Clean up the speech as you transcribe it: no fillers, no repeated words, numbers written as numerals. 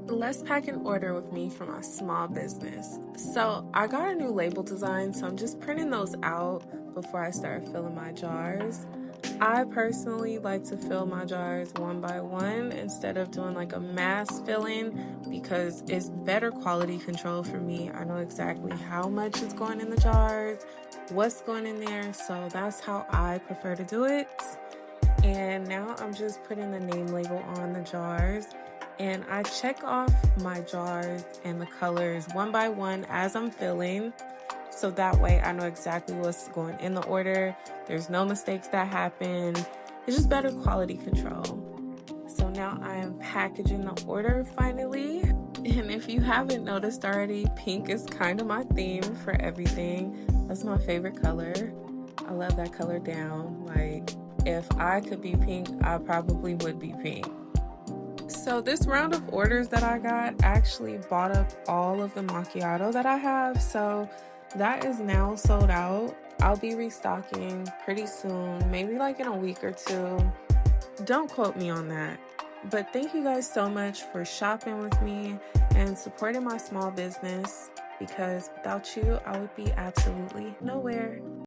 Let's pack an order with me for my small business. So I got a new label design, so I'm just printing those out before I start filling my jars. I personally like to fill my jars one by one instead of doing like a mass filling because it's better quality control for me. I know exactly how much is going in the jars, what's going in there, so that's how I prefer to do it. And now I'm just putting the name label on the jars, and I check off my jars and the colors one by one as I'm filling, so that way I know exactly what's going in the order. There's no mistakes that happen. It's just better quality control. So now I am packaging the order finally. And if you haven't noticed already, pink is kind of my theme for everything. That's my favorite color. I love that color down. Like, if I could be pink, I probably would be pink. So this round of orders that I got actually bought up all of the macchiato that I have. So that is now sold out. I'll be restocking pretty soon, maybe like in a week or two. Don't quote me on that. But thank you guys so much for shopping with me and supporting my small business, because without you, I would be absolutely nowhere.